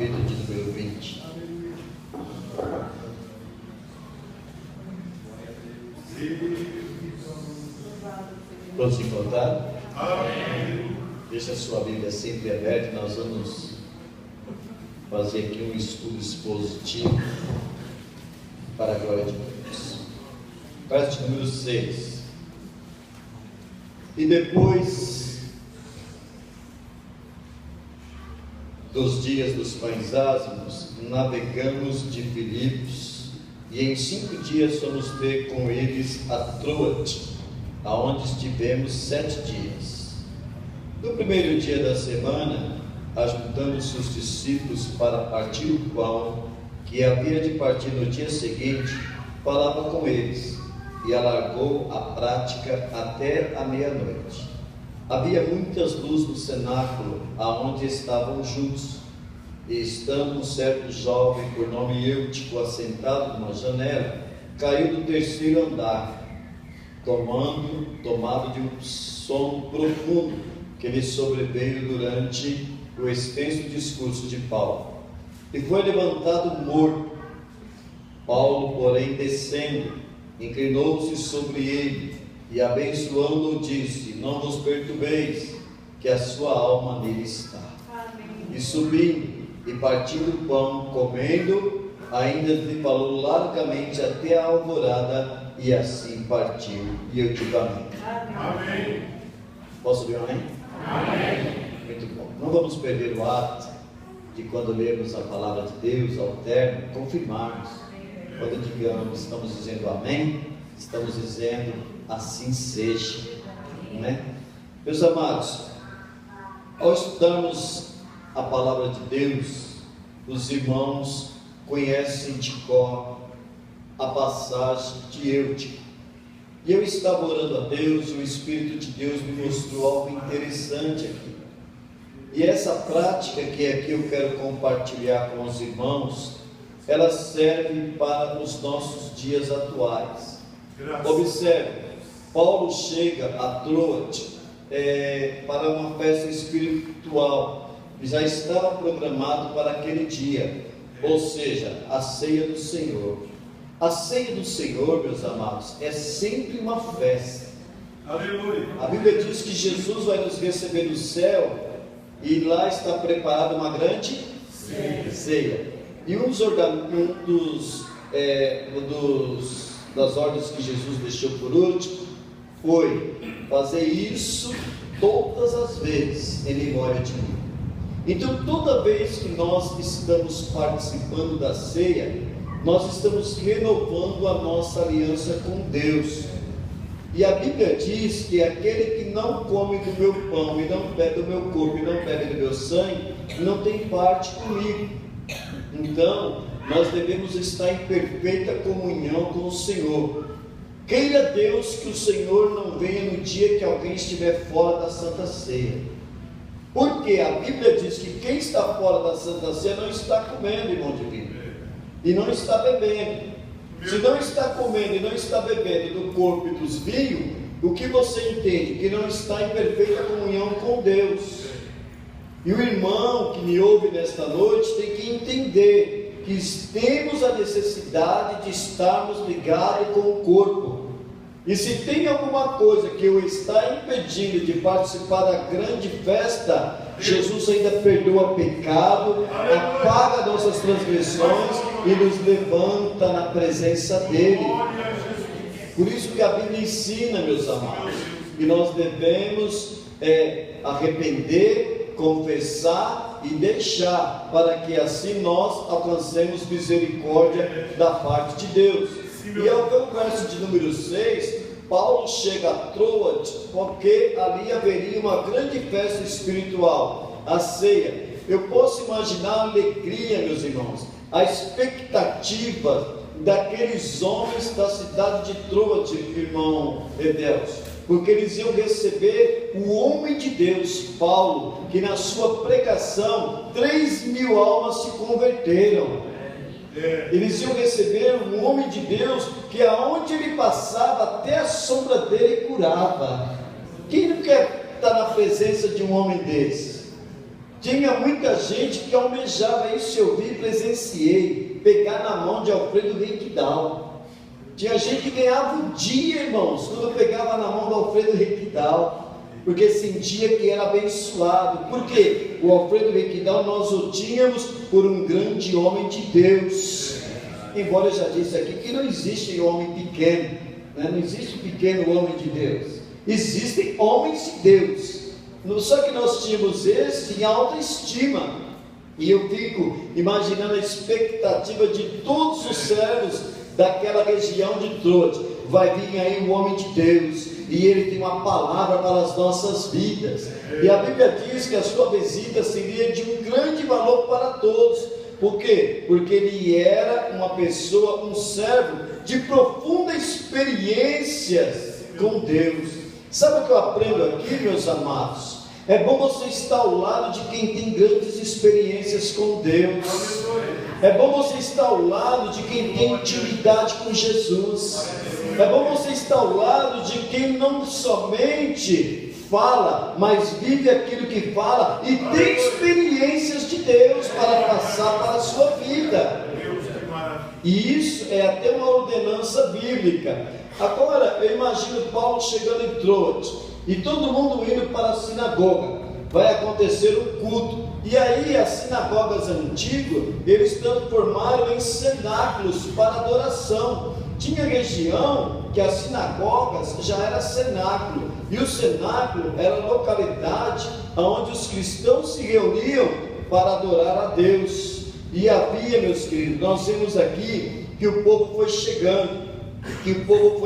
capítulo de número 20. Todos encontraram? Amém. Deixa a sua Bíblia sempre aberta. Nós vamos fazer aqui um estudo expositivo para a glória de Deus. Verso de número 6. E depois dos dias dos pães ázimos, navegamos de Filipos, e em 5 dias fomos ter com eles a Troade, aonde estivemos 7 dias. No primeiro dia da semana, ajuntamos os discípulos para partir o pão, que havia de partir no dia seguinte, falava com eles, e alargou a prática até a meia-noite. Havia muitas luzes no cenáculo, aonde estavam juntos, e estando um certo jovem, por nome Eutico, assentado numa janela, caiu do 3º andar, tomado de um sono profundo, que lhe sobreveio durante o extenso discurso de Paulo, e foi levantado morto. Paulo, porém, descendo, inclinou-se sobre ele, e abençoando-o disse: não vos perturbeis, que a sua alma nele está. Amém. E subindo, e partindo o pão, comendo, ainda lhe falou largamente até a alvorada, e assim partiu. E eu digo amém. Amém. Posso ouvir um amém? Amém. Muito bom. Não vamos perder o ato de, quando lemos a palavra de Deus ao término, confirmarmos. Quando digamos, estamos dizendo amém, estamos dizendo assim seja, não é? Meus amados, ao estudarmos a palavra de Deus, os irmãos conhecem de cor a passagem de Eutico. E eu estava orando a Deus, e o Espírito de Deus me mostrou algo interessante aqui. E essa prática que aqui eu quero compartilhar com os irmãos, ela serve para os nossos dias atuais. Graças. Observe, Paulo chega a Troade para uma festa espiritual, já estava programado para aquele dia, ou seja, a ceia do Senhor. A ceia do Senhor, meus amados, é sempre uma festa. Aleluia. A Bíblia diz que Jesus vai nos receber no céu, e lá está preparada uma grande ceia. E das ordens que Jesus deixou por último foi fazer isso todas as vezes em memória de mim. Então, toda vez que nós estamos participando da ceia, nós estamos renovando a nossa aliança com Deus. E a Bíblia diz que aquele que não come do meu pão e não bebe do meu corpo e não bebe do meu sangue, não tem parte comigo. Então, nós devemos estar em perfeita comunhão com o Senhor. Queira Deus que o Senhor não venha no dia que alguém estiver fora da Santa Ceia. Porque a Bíblia diz que quem está fora da Santa Ceia não está comendo, irmão divino, e não está bebendo. Se não está comendo e não está bebendo do corpo e dos vinhos, o que você entende? Que não está em perfeita comunhão com Deus. E o irmão que me ouve nesta noite tem que entender que temos a necessidade de estarmos ligados com o corpo. E se tem alguma coisa que o está impedindo de participar da grande festa, Jesus ainda perdoa pecado, apaga nossas transgressões e nos levanta na presença dele. Por isso que a Bíblia ensina, meus amados, que nós devemos arrepender, confessar e deixar, para que assim nós alcancemos misericórdia da parte de Deus. E ao ver o verso de número 6, Paulo chega a Troade, porque ali haveria uma grande festa espiritual, a ceia. Eu posso imaginar a alegria, meus irmãos, a expectativa daqueles homens da cidade de Troade, irmão Edelso, porque eles iam receber o homem de Deus, Paulo, que na sua pregação 3.000 almas se converteram. Eles iam receber um homem de Deus que aonde ele passava, até a sombra dele curava. Quem não quer estar na presença de um homem desse? Tinha muita gente que almejava isso. Eu vi e presenciei, pegar na mão de Alfredo Requidal. Tinha gente que ganhava o dia, irmãos, quando pegava na mão do Alfredo Requidal, porque sentia que era abençoado. Por quê? O Alfredo Requidal nós o tínhamos por um grande homem de Deus. Embora eu já disse aqui que não existe homem pequeno, né? Não existe pequeno homem de Deus, existem homens de Deus. Só que nós tínhamos esse em alta estima. E eu fico imaginando a expectativa de todos os servos daquela região de Troade. Vai vir aí um homem de Deus, e ele tem uma palavra para as nossas vidas. E a Bíblia diz que a sua visita seria de um grande valor para todos. Por quê? Porque ele era uma pessoa, um servo de profunda experiência com Deus. Sabe o que eu aprendo aqui, meus amados? É bom você estar ao lado de quem tem grandes experiências com Deus. É bom você estar ao lado de quem tem intimidade com Jesus. É bom você estar ao lado de quem não somente fala, mas vive aquilo que fala e tem experiências de Deus para passar para a sua vida. E isso é até uma ordenança bíblica. Agora, eu imagino Paulo chegando em Troade e todo mundo indo para a sinagoga. Vai acontecer um culto. E aí as sinagogas antigas, eles transformaram em cenáculos para adoração. Tinha região que as sinagogas já era cenáculo, e o cenáculo era a localidade onde os cristãos se reuniam para adorar a Deus. E havia, meus queridos, nós vemos aqui que o povo foi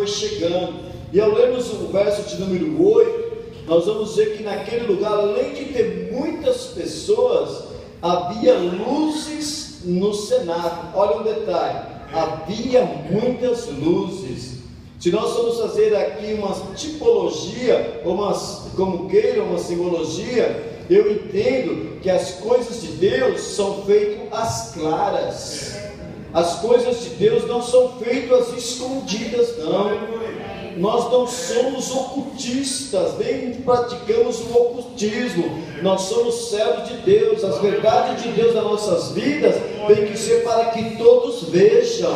chegando, e ao lermos o verso de número 8, nós vamos ver que naquele lugar, além de ter muitas pessoas, havia luzes no cenáculo. Olha um detalhe, havia muitas luzes. Se nós vamos fazer aqui uma tipologia, uma simbologia, eu entendo que as coisas de Deus são feitas às claras. As coisas de Deus não são feitas escondidas, não. Nós não somos ocultistas, nem praticamos o ocultismo. Nós somos servos de Deus. As verdades de Deus nas nossas vidas tem que ser para que todos vejam.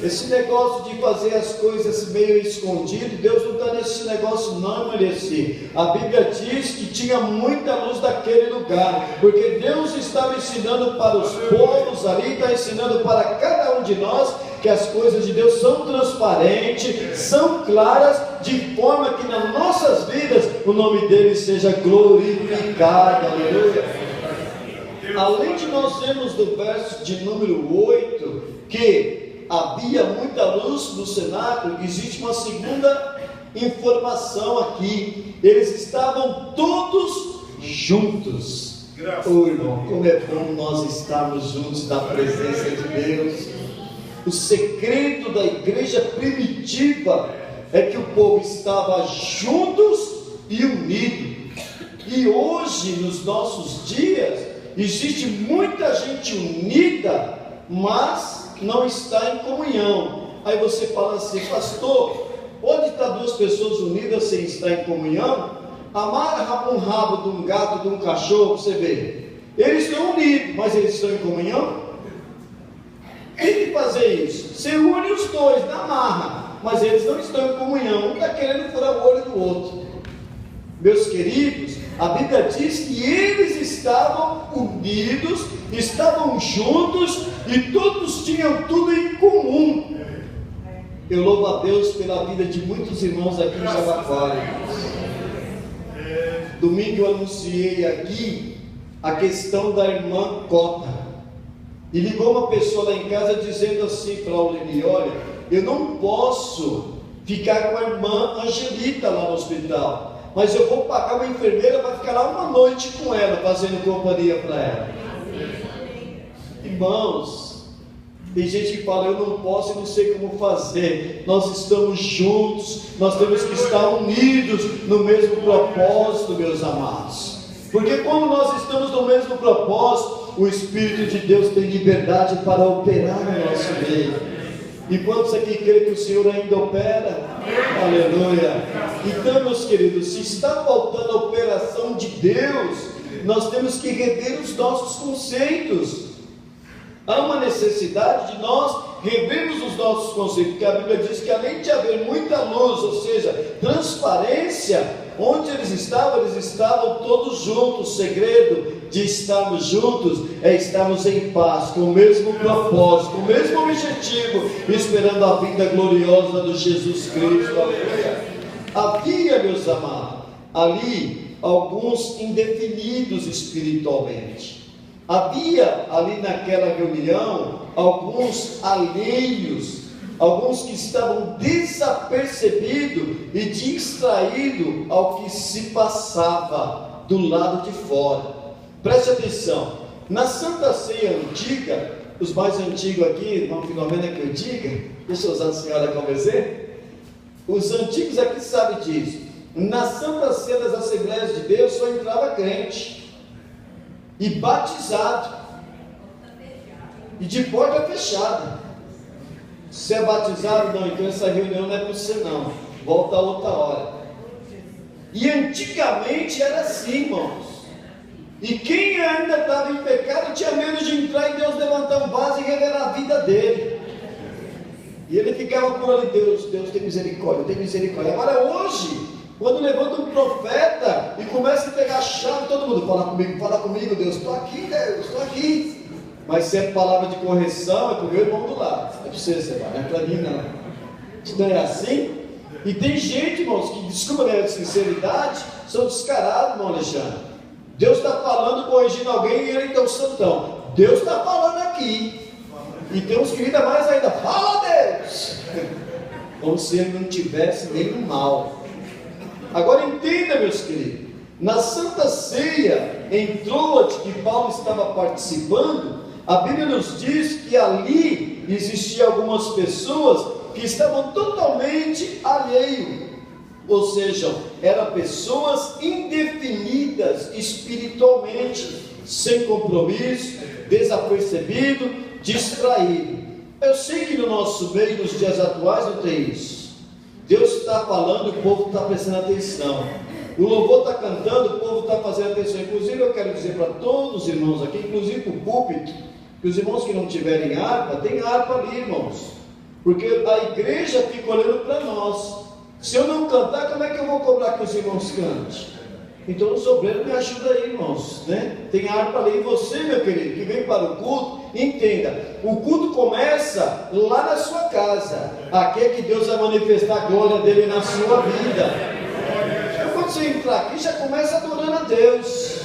Esse negócio de fazer as coisas meio escondido, Deus não está nesse negócio não, Meleci. A Bíblia diz que tinha muita luz naquele lugar, porque Deus estava ensinando para os povos ali, está ensinando para cada um de nós, que as coisas de Deus são transparentes, são claras, de forma que nas nossas vidas o nome dele seja glorificado. Aleluia. Além de nós vermos do verso de número 8 que havia muita luz no cenáculo, existe uma segunda informação aqui. Eles estavam todos juntos. Oh, irmão, como é bom nós estarmos juntos na presença de Deus. O segredo da igreja primitiva é que o povo estava juntos e unido. E hoje, nos nossos dias, existe muita gente unida, mas não está em comunhão. Aí você fala assim: pastor, pode estar duas pessoas unidas sem estar em comunhão? Amarra um rabo de um gato, de um cachorro, você vê, eles estão unidos, mas eles estão em comunhão? Tem que fazer isso. Você une os dois na marra, mas eles não estão em comunhão. Um está querendo furar o olho do outro. Meus queridos, a Bíblia diz que eles estavam unidos, estavam juntos e todos tinham tudo em comum. Eu louvo a Deus pela vida de muitos irmãos aqui no Jabaquara. Domingo eu anunciei aqui a questão da irmã Cota. E ligou uma pessoa lá em casa dizendo assim para a Aureli: olha, eu não posso ficar com a irmã Angelita lá no hospital, mas eu vou pagar uma enfermeira para ficar lá uma noite com ela, fazendo companhia para ela. Irmãos, tem gente que fala: eu não posso e não sei como fazer. Nós estamos juntos, nós temos que estar unidos no mesmo propósito, meus amados. Porque quando nós estamos no mesmo propósito, o Espírito de Deus tem liberdade para operar no nosso meio. E quantos aqui creem que o Senhor ainda opera? Aleluia. Então, meus queridos, se está faltando a operação de Deus nós temos que rever os nossos conceitos. Há uma necessidade de nós revermos os nossos conceitos, porque a Bíblia diz que além de haver muita luz, ou seja, transparência, onde eles estavam todos juntos. O segredo de estarmos juntos é estarmos em paz, com o mesmo propósito, com o mesmo objetivo, esperando a vinda gloriosa de Jesus Cristo. Havia, meus amados, ali alguns indefinidos espiritualmente. Havia ali naquela reunião alguns alheios, alguns que estavam desapercebidos e distraídos ao que se passava do lado de fora. Preste atenção, na Santa Ceia antiga, os mais antigos aqui, irmão Filomena que eu diga, deixa eu usar a senhora como exemplo, os antigos aqui sabem disso. Na Santa Ceia das Assembleias de Deus só entrava crente e batizado, e de porta fechada. Se é batizado, não, então essa reunião não é para você não, volta a outra hora. E antigamente era assim, irmãos, e quem ainda estava em pecado tinha medo de entrar e Deus levantar um vaso e revelar a vida dele, e ele ficava por ali, Deus tem misericórdia, tem misericórdia. Agora hoje, quando levanta um profeta e começa a pegar a chave, todo mundo fala comigo, Deus, estou aqui, Deus, estou aqui. Mas se é palavra de correção, é para o meu irmão do lado, é para você, não é para mim não. Não é assim? E tem gente, irmãos, que desculpa a minha sinceridade, são descarados, irmão Alexandre. Deus está falando, corrigindo alguém e ele é o santão. Deus está falando aqui. E tem uns que ainda mais ainda, fala Deus, como se ele não tivesse nenhum mal. Agora entenda, meus queridos, na Santa Ceia, em Troade, que Paulo estava participando, a Bíblia nos diz que ali existiam algumas pessoas que estavam totalmente alheios, ou seja, eram pessoas indefinidas espiritualmente, sem compromisso, desapercebido, distraído. Eu sei que no nosso meio, nos dias atuais, não tem isso. Deus está falando, o povo está prestando atenção. O louvor está cantando, o povo está fazendo atenção. Inclusive eu quero dizer para todos os irmãos aqui, inclusive para o púlpito, que os irmãos que não tiverem harpa, tem harpa ali, irmãos, porque a igreja fica olhando para nós. Se eu não cantar, como é que eu vou cobrar que os irmãos cantem? Então os obreiros me ajudam aí, irmãos, né? Tem harpa ali. E você, meu querido, que vem para o culto, entenda, o culto começa lá na sua casa. Aqui é que Deus vai manifestar a glória dele na sua vida. Então quando você entrar aqui, já começa adorando a Deus,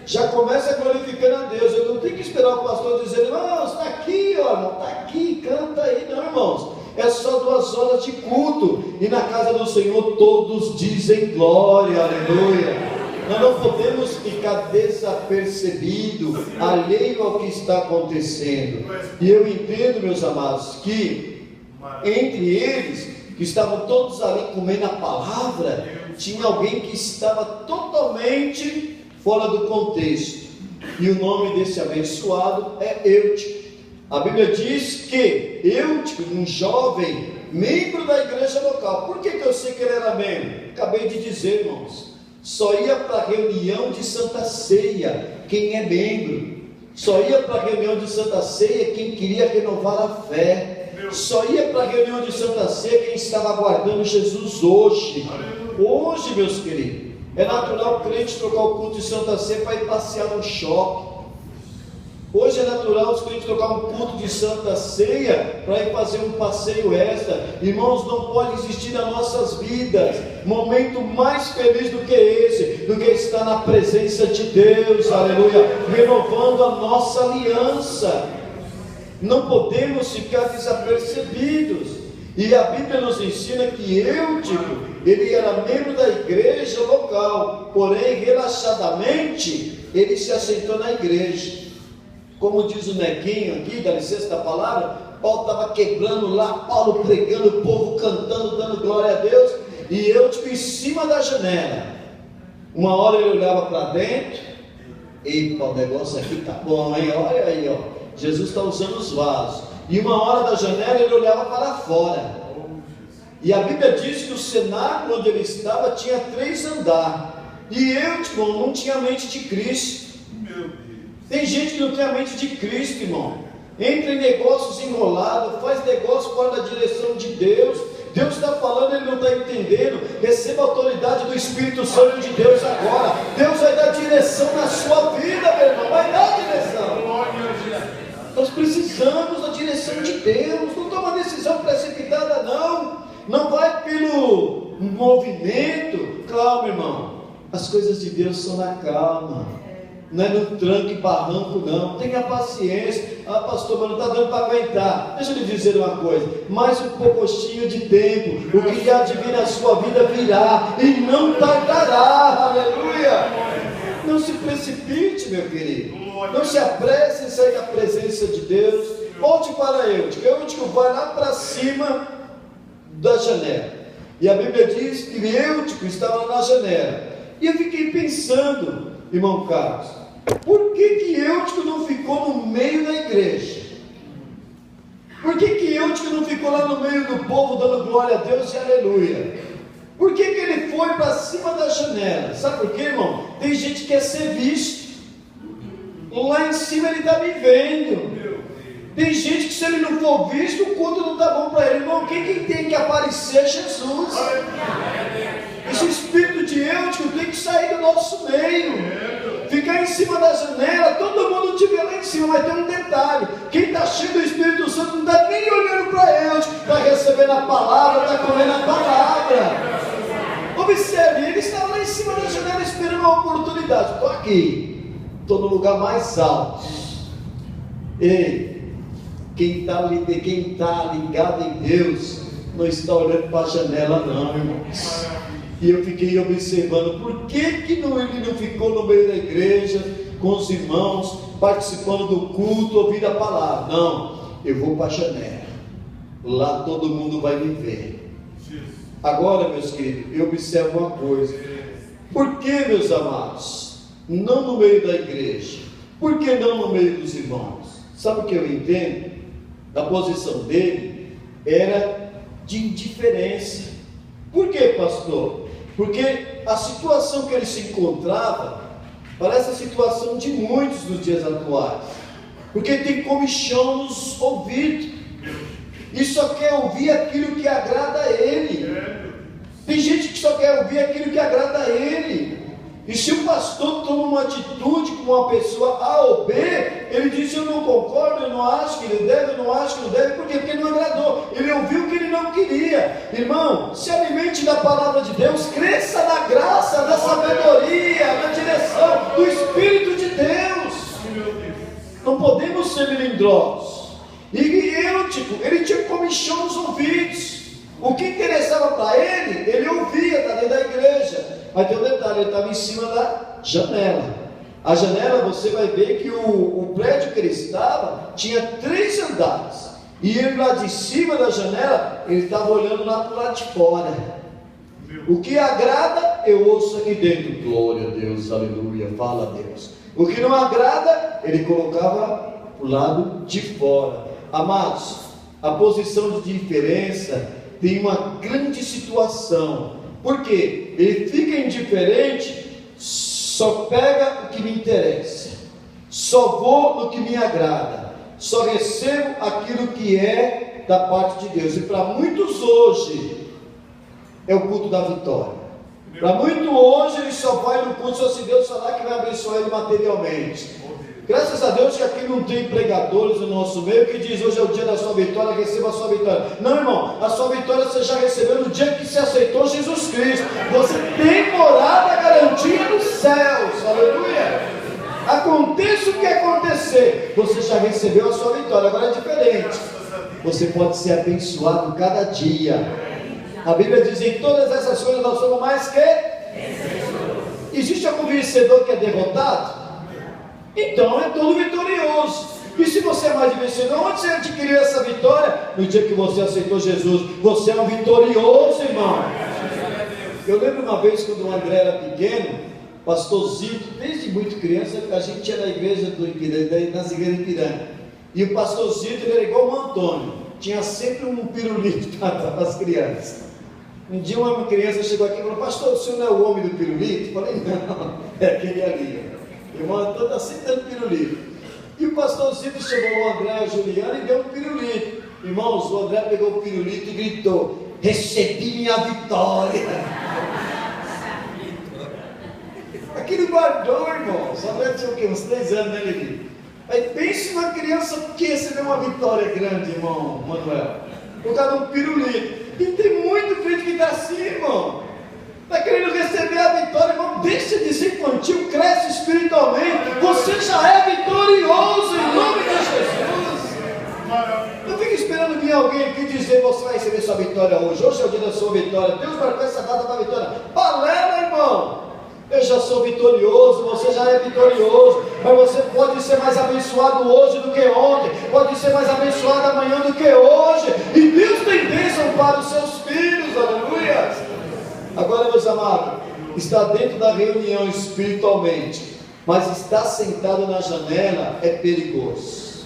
já começa glorificando a Deus. Eu não tenho que esperar o pastor dizer, irmãos, está aqui, ó, está aqui, canta aí. Não, irmãos, é só 2 horas de culto, e na casa do Senhor todos dizem glória, aleluia. Nós não podemos ficar desapercebido, alheio ao que está acontecendo. E eu entendo, meus amados, que entre eles, que estavam todos ali comendo a palavra, tinha alguém que estava totalmente fora do contexto, e o nome desse abençoado é Eutico. A Bíblia diz que Eutico, um jovem, membro da igreja local. Por que eu sei que ele era membro? Acabei de dizer, irmãos, só ia para a reunião de Santa Ceia quem é membro, só ia para a reunião de Santa Ceia quem queria renovar a fé, só ia para a reunião de Santa Ceia quem estava aguardando Jesus hoje. Hoje, meus queridos, é natural o crente trocar o culto de Santa Ceia para ir passear no shopping. Hoje é natural os crentes trocar um culto de Santa Ceia para ir fazer um passeio extra. Irmãos, não pode existir nas nossas vidas momento mais feliz do que esse, do que estar na presença de Deus, aleluia, renovando a nossa aliança. Não podemos ficar desapercebidos. E a Bíblia nos ensina que Eutico, ele era membro da igreja local, porém relaxadamente ele se assentou na igreja. Como diz o Nequinho aqui, dá licença da palavra, Paulo estava quebrando lá, Paulo pregando, o povo cantando, dando glória a Deus, e Eutico em cima da janela. Uma hora ele olhava para dentro, eita, o negócio aqui tá bom, hein? Olha aí, ó, Jesus está usando os vasos. E uma hora da janela ele olhava para fora, e a Bíblia diz que o cenáculo onde ele estava tinha 3 andares, E eu, irmão, não tinha a mente de Cristo. Tem gente que não tem a mente de Cristo, irmão. Entra em negócios enrolados, faz negócio fora da direção de Deus. Deus está falando, ele não está entendendo. Receba a autoridade do Espírito Santo de Deus agora. Deus vai dar direção na sua vida, meu irmão. Vai dar direção. Nós precisamos da direção de Deus. Não toma decisão precipitada, não. Não vai pelo movimento. Calma, irmão. As coisas de Deus são na calma. Não é no tranco e barranco, não. Tenha paciência. Ah, pastor, mas não está dando para aguentar. Deixa eu lhe dizer uma coisa. Mais um pouquinho de tempo. O que há de vir na sua vida virá e não tardará. Aleluia. Não se precipite, meu querido. Não se apresse em sair da presença de Deus. Volte para Eutico. Eutico vai lá para cima da janela. E a Bíblia diz que Eutico estava na janela. E eu fiquei pensando, irmão Carlos, por que Eutico não ficou no meio da igreja? Por que Eutico não ficou lá no meio do povo dando glória a Deus e aleluia? Por que ele foi para cima da janela? Sabe por quê, irmão? Tem gente que quer ser visto. Lá em cima ele está me vendo. Tem gente que se ele não for visto, o culto não está bom para ele. Irmão, quem tem que aparecer é Jesus. Esse espírito de Eutico tem que sair do nosso meio. Ficar em cima da janela, todo mundo te vê lá em cima, mas tem um detalhe: quem está cheio do Espírito Santo não está nem olhando para Eutico, está recebendo a palavra, está comendo a palavra. Observe, ele estava lá em cima da janela esperando uma oportunidade. Estou aqui, estou no lugar mais alto. Ei, quem está ligado em Deus não está olhando para a janela, não, irmãos. E eu fiquei observando por que ele não ficou no meio da igreja, com os irmãos, participando do culto, ouvindo a palavra. Não, eu vou para a janela, lá todo mundo vai me ver. Agora, meus queridos, eu observo uma coisa: por que, meus amados, não no meio da igreja? Por que não no meio dos irmãos? Sabe o que eu entendo? A posição dele era de indiferença. Por que, pastor? Porque a situação que ele se encontrava parece a situação de muitos nos dias atuais. Porque tem comichão nos ouvidos e só quer ouvir aquilo que agrada a ele. Tem gente que só quer ouvir aquilo que agrada a ele. E se o pastor toma uma atitude com uma pessoa A ou B, ele diz: eu não concordo, eu não acho que ele deve, eu não acho que não deve. Por quê? Porque ele não agradou, ele ouviu o que ele não queria. Irmão, se alimente da palavra de Deus, cresça na graça, na sabedoria, na direção do Espírito de Deus. Não podemos ser melindrosos. E Eutico, ele tinha comichão nos ouvidos. O que interessava para ele ouvia, está dentro da igreja. Mas tem um detalhe: ele estava em cima da janela. A janela, você vai ver que o prédio que ele estava tinha 3 andares. E ele lá de cima da janela, ele estava olhando lá para o lado de fora. O que agrada, eu ouço aqui dentro. Glória a Deus, aleluia, fala a Deus. O que não agrada, ele colocava para o lado de fora. Amados, a posição de diferença tem uma grande situação. Por quê? Ele fica indiferente, só pega o que me interessa, só vou no que me agrada, só recebo aquilo que é da parte de Deus. E para muitos hoje é o culto da vitória. Para muitos hoje ele só vai no culto só se Deus falar que vai abençoar ele materialmente. Graças a Deus que aqui não tem pregadores no nosso meio que diz: hoje é o dia da sua vitória, receba a sua vitória. Não, irmão, a sua vitória você já recebeu no dia que você aceitou Jesus Cristo. Você tem morada garantida nos céus, aleluia. Aconteça o que acontecer, você já recebeu a sua vitória. Agora é diferente, você pode ser abençoado cada dia. A Bíblia diz: em todas essas coisas nós somos mais que vencedores. Existe algum vencedor que é derrotado? Então é todo vitorioso. E se você é mais de vencedor, onde você adquiriu essa vitória? No dia que você aceitou Jesus. Você é um vitorioso, irmão. Eu lembro uma vez quando o André era pequeno, pastor Zito, desde muito criança, a gente ia na igreja do Ipiranga, nas igrejas do Ipiranga. E o pastor Zito, ele era igual o Antônio, tinha sempre um pirulito para as crianças. Um dia uma criança chegou aqui e falou: pastor, o senhor não é o homem do pirulito? Eu falei: não, é aquele ali. Irmão, toda assim dando pirulito. E o pastorzinho chamou o André e a Juliana e deu um pirulito. Irmãos, o André pegou o pirulito e gritou: recebi minha vitória. Aquele guardou, irmãos. O André tinha o quê? Uns 3 anos, né, Levi? Aí pense uma criança que recebeu uma vitória grande, irmão Manuel, por causa de um pirulito. E tem muito crente que está assim, irmão. Está querendo receber a vitória, irmão. Deixa de ser infantil, cresce espiritualmente. Você já é vitorioso em nome de Jesus. Não fique esperando vir alguém aqui dizer: você vai receber sua vitória hoje. Hoje é o dia da sua vitória. Deus marcou essa data da vitória. Balela, irmão. Eu já sou vitorioso, você já é vitorioso, mas você pode ser mais abençoado hoje do que ontem, pode ser mais abençoado amanhã do que hoje, e Deus tem bênção para os seus filhos, aleluia. Agora, meus amados, está dentro da reunião espiritualmente, mas está sentado na janela, é perigoso.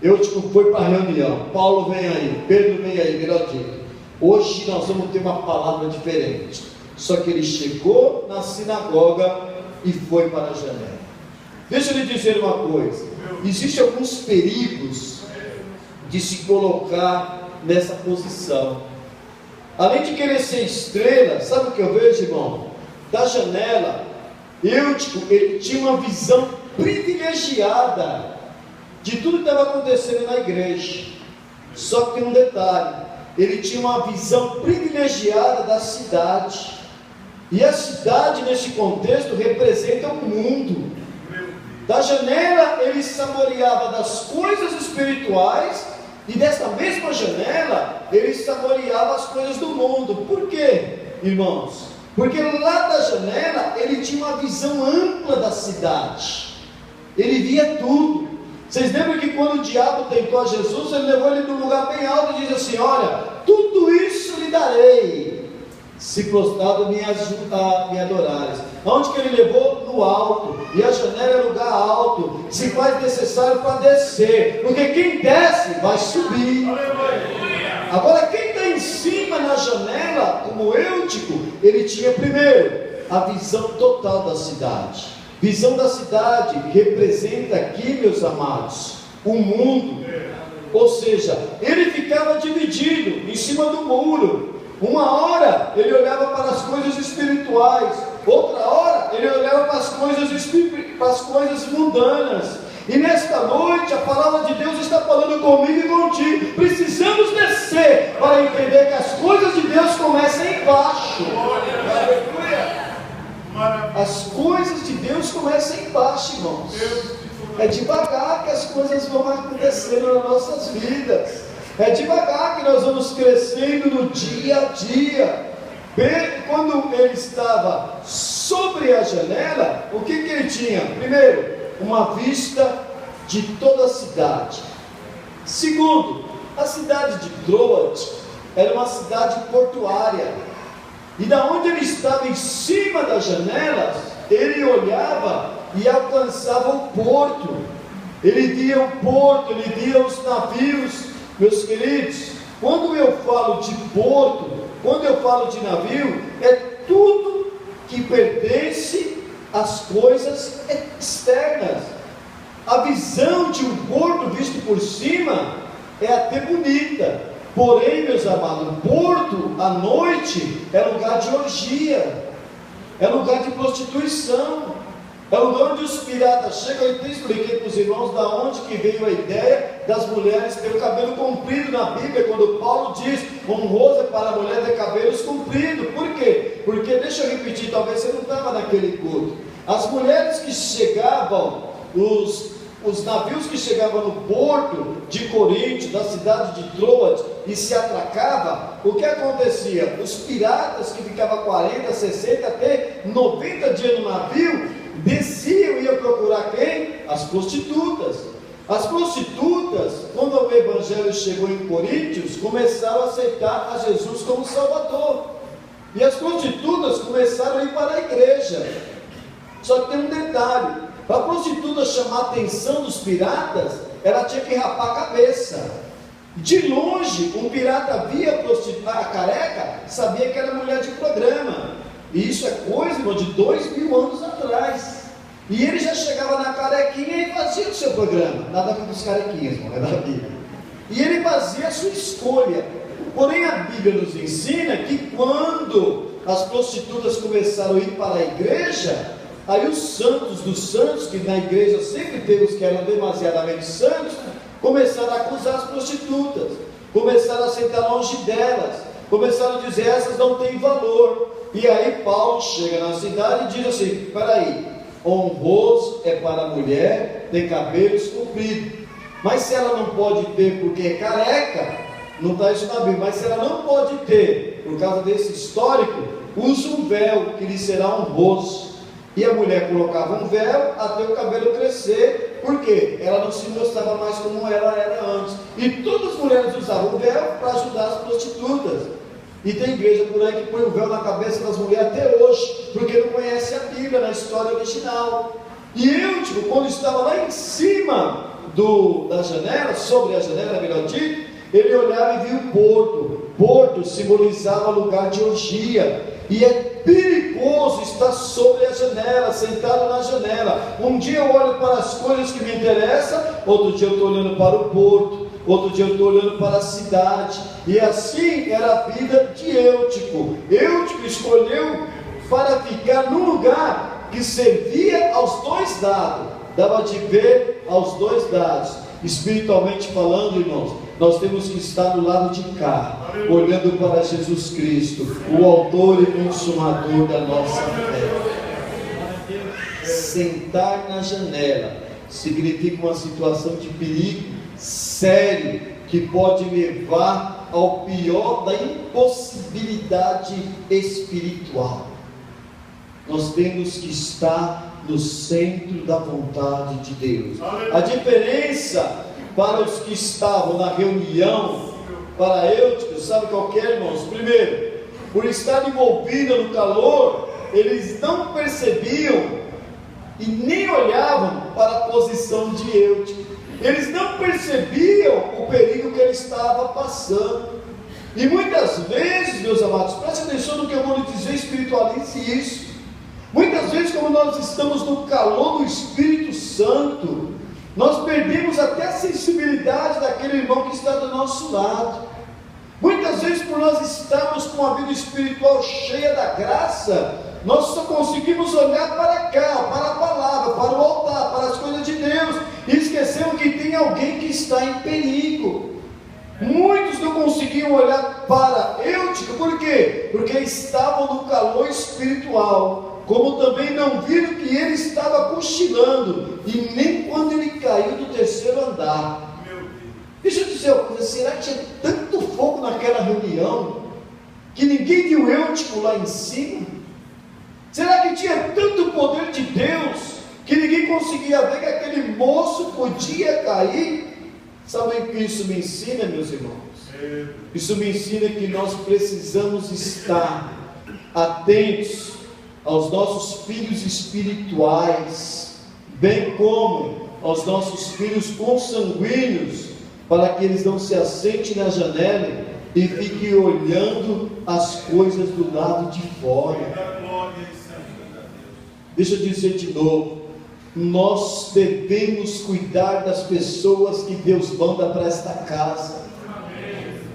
Eutico foi para a reunião, Paulo vem aí, Pedro vem aí, melhor dito. Hoje nós vamos ter uma palavra diferente. Só que ele chegou na sinagoga e foi para a janela. Deixa eu lhe dizer uma coisa: existem alguns perigos de se colocar nessa posição. Além de querer ser estrela, sabe o que eu vejo, irmão? Da janela, Eutico, ele tinha uma visão privilegiada de tudo que estava acontecendo na igreja. Só que tem um detalhe: ele tinha uma visão privilegiada da cidade. E a cidade, nesse contexto, representa o mundo. Da janela, ele saboreava das coisas espirituais, e dessa mesma janela, ele saboreava as coisas do mundo. Por quê, irmãos? Porque lá da janela, ele tinha uma visão ampla da cidade. Ele via tudo. Vocês lembram que quando o diabo tentou a Jesus, ele levou ele num lugar bem alto e disse assim: olha, tudo isso lhe darei, se prostrado me adorares. Aonde que ele levou? No alto. E a janela é lugar alto. Se faz necessário para descer, porque quem desce vai subir. Agora quem está em cima na janela, como Eutico, ele tinha primeiro a visão total da cidade. Visão da cidade representa aqui, meus amados, o mundo. Ou seja, ele ficava dividido em cima do muro. Uma hora ele olhava para as coisas espirituais, outra hora ele olhava para as coisas mundanas. E nesta noite a palavra de Deus está falando comigo e contigo. Precisamos descer para entender que as coisas de Deus começam embaixo. As coisas de Deus começam embaixo, irmãos. É devagar que as coisas vão acontecendo nas nossas vidas. É devagar que nós vamos crescendo no dia a dia. Quando ele estava sobre a janela, o que ele tinha? Primeiro, uma vista de toda a cidade. Segundo, a cidade de Troade era uma cidade portuária. E da onde ele estava em cima das janelas, ele olhava e alcançava o porto. Ele via o porto, ele via os navios. Meus queridos, quando eu falo de porto, quando eu falo de navio, é tudo que pertence às coisas externas. A visão de um porto visto por cima é até bonita, porém, meus amados, porto à noite é lugar de orgia, é lugar de prostituição, é lugar onde os piratas chegam. Eu até expliquei para os irmãos da onde que veio a ideia das mulheres ter o cabelo comprido na Bíblia, quando Paulo diz: honroso é para a mulher ter cabelos compridos. Por quê? Porque, deixa eu repetir, talvez você não estava naquele culto. As mulheres que chegavam, os navios que chegavam no porto de Corinto, da cidade de Troade, e se atracava, o que acontecia? Os piratas que ficavam 40, 60, até 90 dias no navio, desciam e iam procurar quem? As prostitutas. As prostitutas, quando o evangelho chegou em Coríntios, começaram a aceitar a Jesus como Salvador. E as prostitutas começaram a ir para a igreja. Só que tem um detalhe: para a prostituta chamar a atenção dos piratas, ela tinha que rapar a cabeça. De longe, um pirata via a careca, sabia que era mulher de programa. E isso é coisa, irmão, de 2000 anos atrás. E ele já chegava na carequinha e fazia o seu programa. Nada a ver com os carequinhas, irmão, é da Bíblia. E ele fazia a sua escolha. Porém, a Bíblia nos ensina que quando as prostitutas começaram a ir para a igreja, aí os santos dos santos, que na igreja sempre temos que eram demasiadamente santos, começaram a acusar as prostitutas, começaram a sentar longe delas, começaram a dizer: essas não têm valor. E aí Paulo chega na cidade e diz assim: peraí, honroso é para a mulher ter cabelos compridos, mas se ela não pode ter porque é careca, não está isso na Bíblia, mas se ela não pode ter, por causa desse histórico, usa um véu que lhe será honroso. E a mulher colocava um véu até o cabelo crescer, porque ela não se mostrava mais como ela era antes. E todas as mulheres usavam o véu para ajudar as prostitutas. E tem igreja por aí que põe o véu na cabeça das mulheres até hoje, porque não conhece a Bíblia na história original. E eu, quando estava lá em cima da janela, sobre a janela, melhor dito, ele olhava e via o porto. Porto simbolizava lugar de orgia. E é perigoso estar sobre a janela, sentado na janela. Um dia eu olho para as coisas que me interessam, outro dia eu estou olhando para o porto, outro dia eu estou olhando para a cidade. E assim era a vida de Eutico. Eutico escolheu para ficar num lugar que servia aos dois lados. Dava de ver aos dois lados. Espiritualmente falando, irmãos, nós temos que estar do lado de cá, olhando para Jesus Cristo, o autor e consumador da nossa fé. Sentar na janela significa uma situação de perigo sério, que pode levar ao pior da impossibilidade espiritual. Nós temos que estar no centro da vontade de Deus. A diferença para os que estavam na reunião, para Eutico, sabe qual que é, irmãos? Primeiro, por estar envolvido no calor, eles não percebiam e nem olhavam para a posição de Eutico. Eles não percebiam o perigo que ele estava passando. E muitas vezes, meus amados, preste atenção no que eu vou lhe dizer, espiritualize isso. Muitas vezes, como nós estamos no calor do Espírito Santo, nós perdemos até a sensibilidade daquele irmão que está do nosso lado. Muitas vezes, por nós estarmos com a vida espiritual cheia da graça, nós só conseguimos olhar para cá, para a palavra, para o altar, para as coisas de Deus, e esquecemos que tem alguém que está em perigo. Muitos não conseguiam olhar para Eutico, por quê? Porque estavam no calor espiritual. Como também não viram que ele estava cochilando, e nem quando ele caiu do terceiro andar. Deixa eu dizer uma coisa: será que tinha tanto fogo naquela reunião, que ninguém viu Eutico lá em cima? Será que tinha tanto poder de Deus, que ninguém conseguia ver que aquele moço podia cair? Sabem o que isso me ensina, meus irmãos? Isso me ensina que nós precisamos estar atentos aos nossos filhos espirituais, bem como aos nossos filhos consanguíneos, para que eles não se assentem na janela e fiquem olhando as coisas do lado de fora. Deixa eu dizer de novo, nós devemos cuidar das pessoas que Deus manda para esta casa.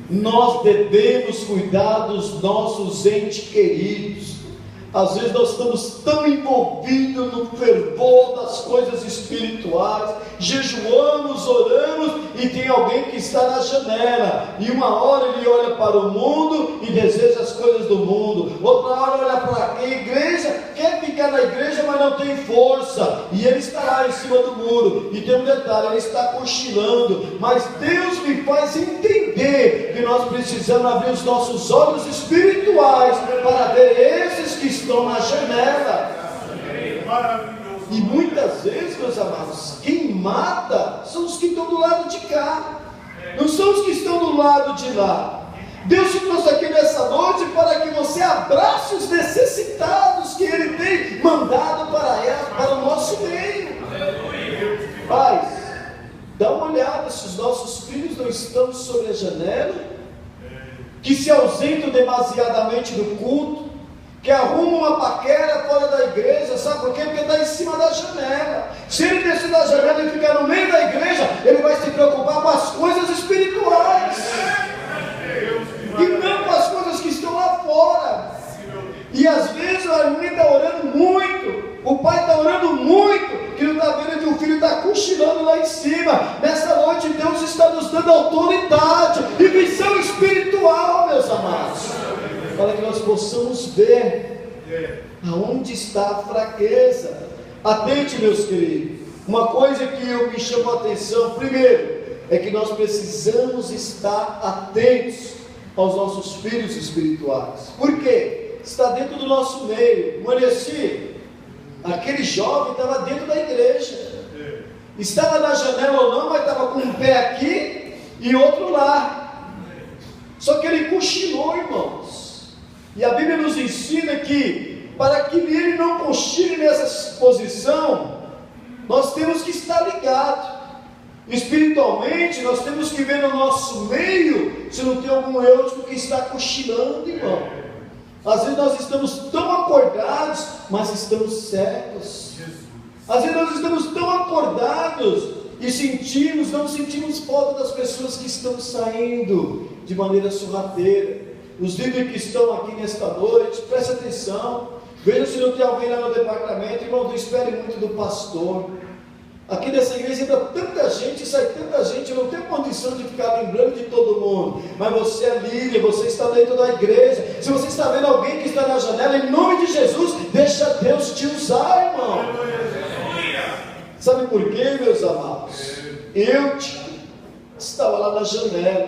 Nós devemos cuidar dos nossos entes queridos. Às vezes nós estamos tão envolvidos no fervor das coisas espirituais, jejuamos, oramos, e tem alguém que está na janela, e uma hora ele olha para o mundo e deseja as coisas do mundo, outra hora olha para a igreja, quer ficar na igreja, mas não tem força, e ele está lá em cima do muro. E tem um detalhe: ele está cochilando, mas Deus me faz entender que nós precisamos abrir os nossos olhos espirituais para ver esses que estão na janela. E muitas vezes, meus amados, quem mata são os que estão do lado de cá, não são os que estão do lado de lá. Deus te trouxe aqui nessa noite para que você abrace os necessitados que Ele tem mandado para o nosso meio. Pais, Dá uma olhada se os nossos filhos não estão sobre a janela, que se ausentam demasiadamente do culto, que arrumam uma paquera fora da igreja. Sabe por quê? Porque está em cima da janela. Se ele descer da janela e ficar no meio da igreja, ele vai se preocupar com as coisas espirituais e não com as coisas que estão lá fora. E às vezes a mãe está orando muito, o pai está orando muito, que não está vendo que o filho está cochilando lá em cima. Nessa noite Deus está nos dando autoridade e visão espiritual, meus amados, para que nós possamos ver aonde está a fraqueza. Atente, meus queridos, uma coisa que me chamou a atenção, primeiro, é que nós precisamos estar atentos aos nossos filhos espirituais. Por quê? Está dentro do nosso meio. Morici, aquele jovem estava dentro da igreja, estava na janela ou não, mas estava com um pé aqui e outro lá. Só que ele cochilou, irmãos. E a Bíblia nos ensina que para que ele não cochile nessa posição, nós temos que estar ligados. Espiritualmente, nós temos que ver no nosso meio se não tem algum eutico que está cochilando, irmão. Às vezes nós estamos tão acordados, mas estamos cegos. Às vezes nós estamos tão acordados e não sentimos falta das pessoas que estão saindo de maneira sorrateira. Os líderes que estão aqui nesta noite, preste atenção. Veja se não tem alguém lá no departamento. Irmão, não espere muito do pastor. Aqui nessa igreja entra tanta gente, sai tanta gente, eu não tenho condição de ficar lembrando de todo mundo. Mas você é líder, você está dentro da igreja. Se você está vendo alguém que está na janela, em nome de Jesus, deixa Deus te usar, irmão. Sabe por quê, meus amados? Eu estava lá na janela,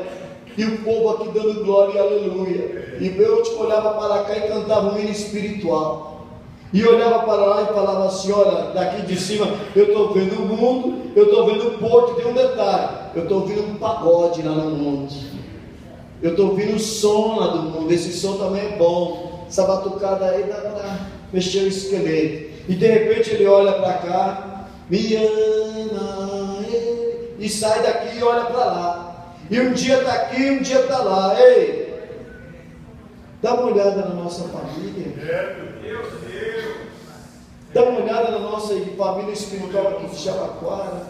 e o povo aqui dando glória e aleluia. E eu olhava para cá e cantava um hino espiritual. E olhava para lá e falava assim: olha, daqui de cima eu estou vendo o mundo, eu estou vendo o porto. Tem um detalhe: eu estou ouvindo um pagode lá no mundo, eu estou ouvindo o som lá do mundo. Esse som também é bom, essa batucada aí dá para mexer o esqueleto. E de repente ele olha para cá, me ama, e sai daqui e olha para lá. E um dia está aqui, um dia está lá. Ei, dá uma olhada na nossa família. Dá uma olhada na nossa família espiritual aqui de Jabaquara.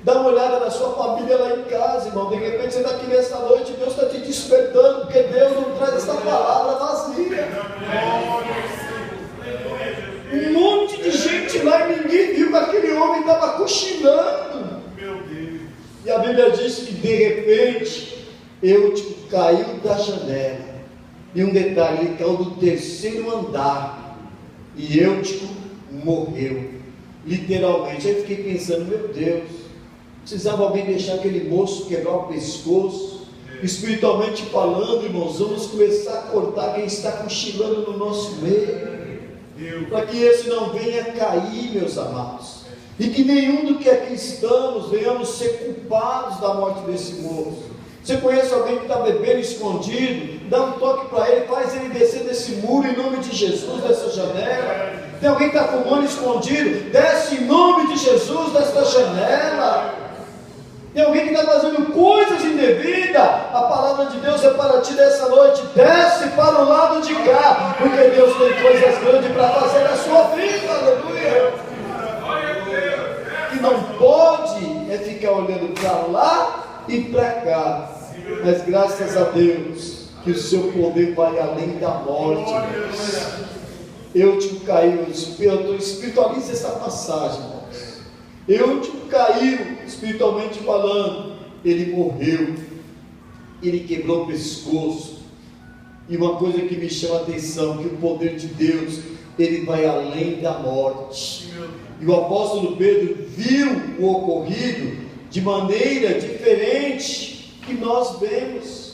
Dá uma olhada na sua família lá em casa, irmão. De repente você está aqui nessa noite, Deus está te despertando, porque Deus não traz essa palavra vazia. Um monte de gente lá e ninguém viu que aquele homem estava cochilando. E a Bíblia diz que de repente Eutico caiu da janela. E um detalhe, ele caiu do terceiro andar. E Eutico morreu, literalmente. Aí eu fiquei pensando: meu Deus, precisava alguém deixar aquele moço quebrar o pescoço. Espiritualmente falando, irmãos, vamos começar a cortar quem está cochilando no nosso meio, para que esse não venha cair, meus amados, e que nenhum do que aqui estamos venhamos ser culpados da morte desse moço. Você conhece alguém que está bebendo escondido? Dá um toque para ele, faz ele descer desse muro em nome de Jesus, dessa janela. Tem alguém que está fumando escondido? Desce em nome de Jesus desta janela. Tem alguém que está fazendo coisas indevidas? A palavra de Deus é para ti nessa noite: desce para o lado de cá, porque Deus tem coisas grandes para fazer na sua vida. Aleluia. Que não pode é ficar olhando para lá e para cá, mas graças a Deus que o seu poder vai além da morte. Eutico caiu, espiritualize essa passagem, irmãos. Eutico caiu, espiritualmente falando, ele morreu, ele quebrou o pescoço. E uma coisa que me chama a atenção, que o poder de Deus, ele vai além da morte. E o apóstolo Pedro viu o ocorrido de maneira diferente que nós vemos.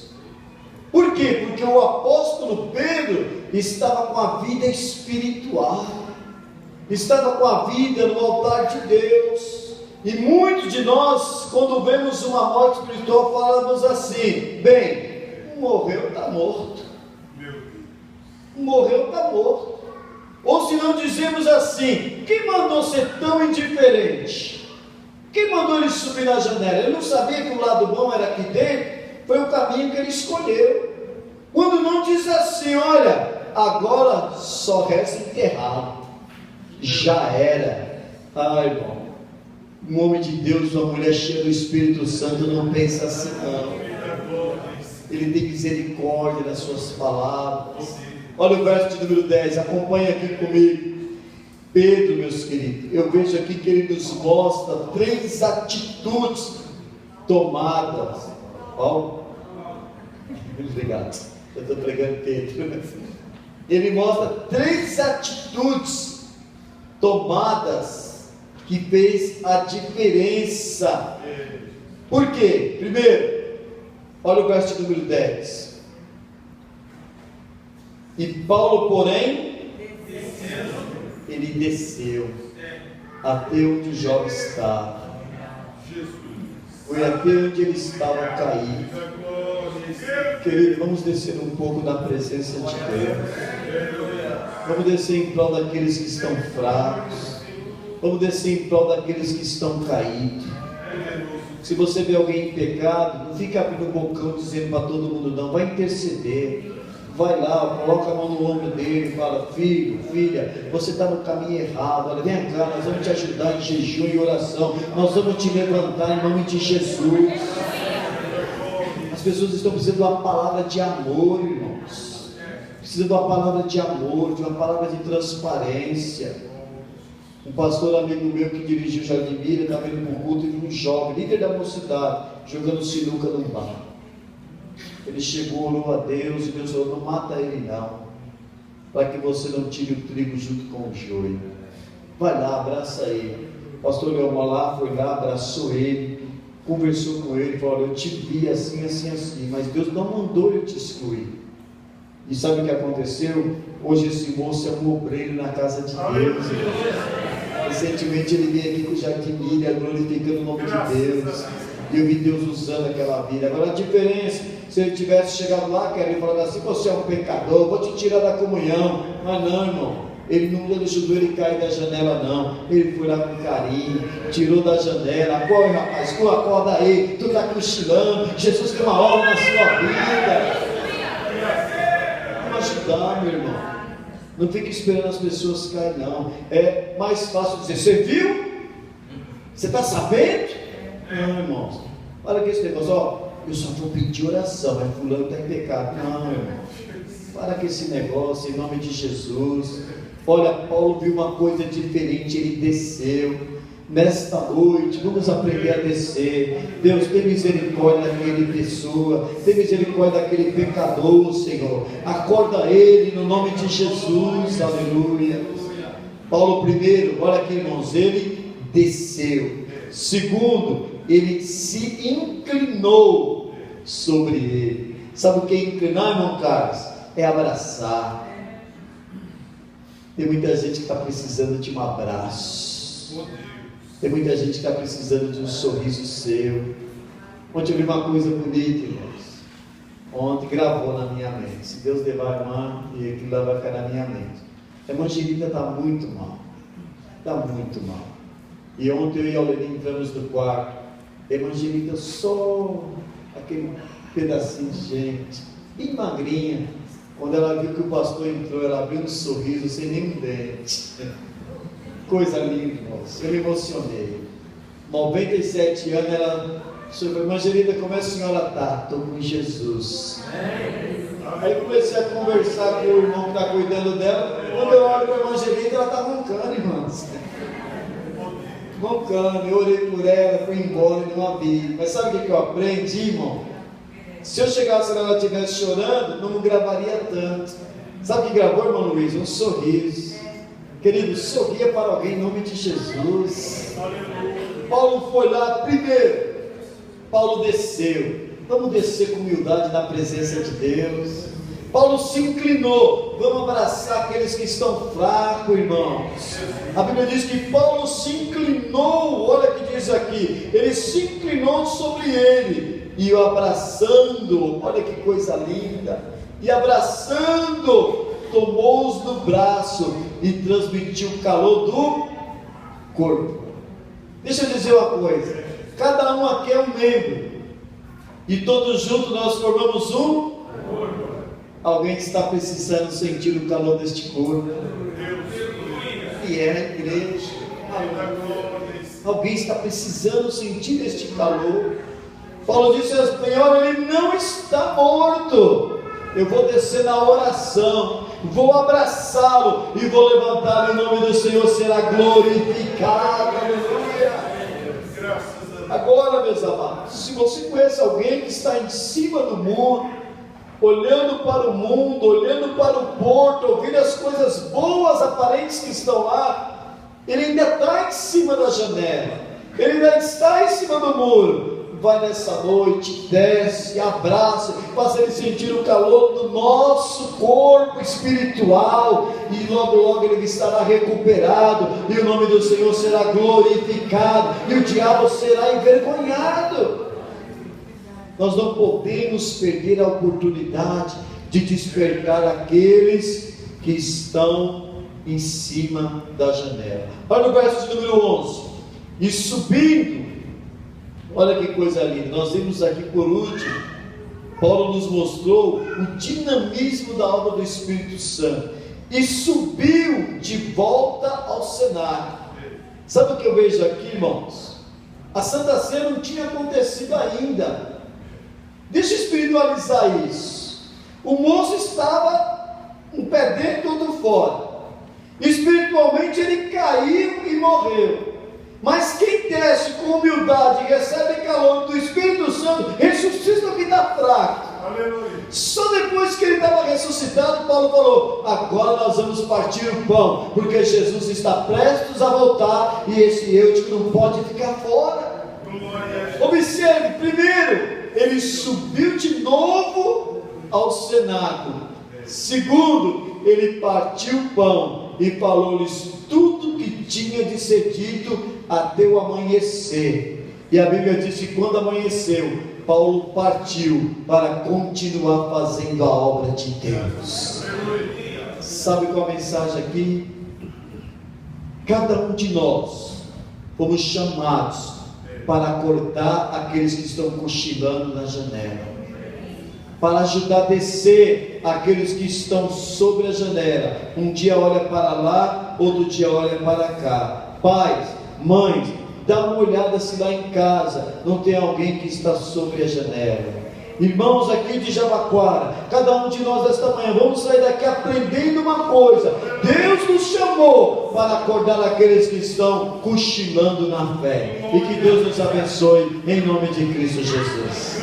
Por quê? Porque o apóstolo Pedro estava com a vida espiritual, estava com a vida no altar de Deus. E muitos de nós, quando vemos uma morte espiritual, falamos assim: bem, morreu, está morto. Morreu, está morto. Ou se não dizemos assim: quem mandou ser tão indiferente? Quem mandou ele subir na janela? Ele não sabia que o lado bom era aqui dentro? Foi o caminho que ele escolheu. Quando não diz assim, olha, agora só resta enterrá-lo. Já era. Irmão, um homem de Deus, uma mulher cheia do Espírito Santo não pensa assim não. Ele tem misericórdia nas suas palavras. Olha o verso de número 10, acompanha aqui comigo. Pedro, meus queridos, eu vejo aqui que ele nos mostra 3 atitudes tomadas. Paulo, obrigado, eu estou pregando Pedro. Ele mostra 3 atitudes tomadas que fez a diferença. Por quê? Primeiro, olha o verso de número 10. E Paulo, porém, ele desceu até onde o jovem estava. Foi até onde ele estava caído. Querido, vamos descer um pouco na presença de Deus. Vamos descer em prol daqueles que estão fracos. Vamos descer em prol daqueles que estão caídos. Se você vê alguém em pecado, não fica abrindo o bocão dizendo para todo mundo não. Vai interceder. Vai lá, coloca a mão no ombro dele e fala: filho, filha, você está no caminho errado. Olha, vem cá, nós vamos te ajudar em jejum e oração. Nós vamos te levantar em nome de Jesus. As pessoas estão precisando de uma palavra de amor, irmãos. Precisam de uma palavra de amor, de uma palavra de transparência. Um pastor amigo meu que dirigiu o Jardim Mira, estava indo para um culto e viu um jovem, líder da mocidade, jogando sinuca num bar. Ele chegou, orou a Deus, e Deus falou: não mata ele não, para que você não tire o trigo junto com o joio. Vai lá, abraça ele. O pastor Leomar lá foi lá, abraçou ele, conversou com ele, falou: eu te vi assim, assim, assim, mas Deus não mandou eu te excluir. E sabe o que aconteceu? Hoje esse moço é um obreiro na casa de Deus. Recentemente ele veio aqui com o Jardim Mira, glorificando o nome de Deus. E eu vi Deus usando aquela vida. Agora a diferença, se ele tivesse chegado lá, querendo falar assim: você é um pecador, vou te tirar da comunhão. Mas não, irmão, ele não ajudou ele a cair da janela não. Ele foi lá com carinho, tirou da janela. Acorda, rapaz, acorda aí, tu está cochilando, Jesus tem uma obra na sua vida. Vamos ajudar, meu irmão. Não fique esperando as pessoas caírem não. É mais fácil dizer: você viu? Você está sabendo? Não, irmãos, olha aqui esse negócio, ó, eu só vou pedir oração, mas fulano está em pecado. Não, irmão, para com esse negócio, em nome de Jesus. Olha, Paulo viu uma coisa diferente, ele desceu. Nesta noite, vamos aprender a descer. Deus, tem misericórdia daquele pessoa, tem misericórdia daquele pecador, Senhor. Acorda ele no nome de Jesus, aleluia. Paulo primeiro, olha aqui, irmãos, ele desceu. Segundo, ele se inclinou sobre ele. Sabe o que é inclinar, irmão Carlos? É abraçar. Tem muita gente que está precisando de um abraço. Tem muita gente que está precisando de um sorriso seu. Ontem eu vi uma coisa bonita, irmãos. Ontem gravou na minha mente. Se Deus levar a irmã, e aquilo lá vai ficar na minha mente. A irmã Angelita está muito mal. Está muito mal. E ontem eu e a Aurelinha entramos no quarto. A irmã Angelita só aquele pedacinho de gente, bem magrinha. Quando ela viu que o pastor entrou, ela abriu um sorriso sem nenhum dente. Coisa linda, irmãos. Eu me emocionei. 97 anos, ela falou: irmã Angelita, como é que a senhora está? Estou com Jesus. Aí comecei a conversar com o irmão que está cuidando dela. Quando eu olho para a irmã Angelita, ela está roncando, irmãos. Roncando. Eu orei por ela, fui embora e não a vi. Mas sabe o que eu aprendi, irmão? Se eu chegasse lá e ela estivesse chorando, não gravaria tanto. Sabe o que gravou, irmão Luiz? Um sorriso. Querido, sorria para alguém em nome de Jesus. Paulo foi lá primeiro. Paulo desceu. Vamos descer com humildade na presença de Deus. Paulo se inclinou. Vamos abraçar aqueles que estão fracos, irmãos. A Bíblia diz que Paulo se inclinou. Olha o que diz aqui. Ele se inclinou sobre ele e o abraçando. Olha que coisa linda. E abraçando, tomou-os no braço e transmitiu o calor do corpo. Deixa eu dizer uma coisa: cada um aqui é um membro, e todos juntos nós formamos um. Alguém está precisando sentir o calor deste corpo, e é a igreja. Alguém está precisando sentir este calor. Paulo disse: Senhor, ele não está morto. Eu vou descer na oração, vou abraçá-lo e vou levantar, e o nome do Senhor será glorificado. Aleluia. Agora, meus amados, se você conhece alguém que está em cima do muro, olhando para o mundo, olhando para o porto, ouvindo as coisas boas aparentes que estão lá, ele ainda está em cima da janela, ele ainda está em cima do muro. Vai nessa noite, desce, abraça, faça ele sentir o calor do nosso corpo espiritual, e logo logo ele estará recuperado, e o nome do Senhor será glorificado, e o diabo será envergonhado. Nós não podemos perder a oportunidade de despertar aqueles que estão em cima da janela. Olha o verso de número 11: e subindo, olha que coisa linda, nós vimos aqui por último, Paulo nos mostrou o dinamismo da obra do Espírito Santo, e subiu de volta ao cenário. Sabe o que eu vejo aqui, irmãos? A Santa Ceia não tinha acontecido ainda. Deixa eu espiritualizar isso. O moço estava um pé dentro e outro fora. Espiritualmente ele caiu e morreu. Mas quem desce com humildade e recebe calor do Espírito Santo, ressuscita o que está fraco. Aleluia. Só depois que ele estava ressuscitado, Paulo falou: agora nós vamos partir o pão, porque Jesus está prestes a voltar, e esse eutico não pode ficar fora. Observe, primeiro, ele subiu de novo ao cenáculo. Segundo, ele partiu o pão e falou-lhes tudo que tinha de ser dito até o amanhecer. E a Bíblia diz que quando amanheceu, Paulo partiu para continuar fazendo a obra de Deus. Sabe qual a mensagem aqui? Cada um de nós fomos chamados para acordar aqueles que estão cochilando na janela, para ajudar a descer aqueles que estão sobre a janela. Um dia olha para lá, outro dia olha para cá. Pais, mães, dá uma olhada se lá em casa não tem alguém que está sobre a janela. Irmãos aqui de Jabaquara, cada um de nós esta manhã, vamos sair daqui aprendendo uma coisa: Deus nos chamou para acordar aqueles que estão cochilando na fé. E que Deus nos abençoe em nome de Cristo Jesus.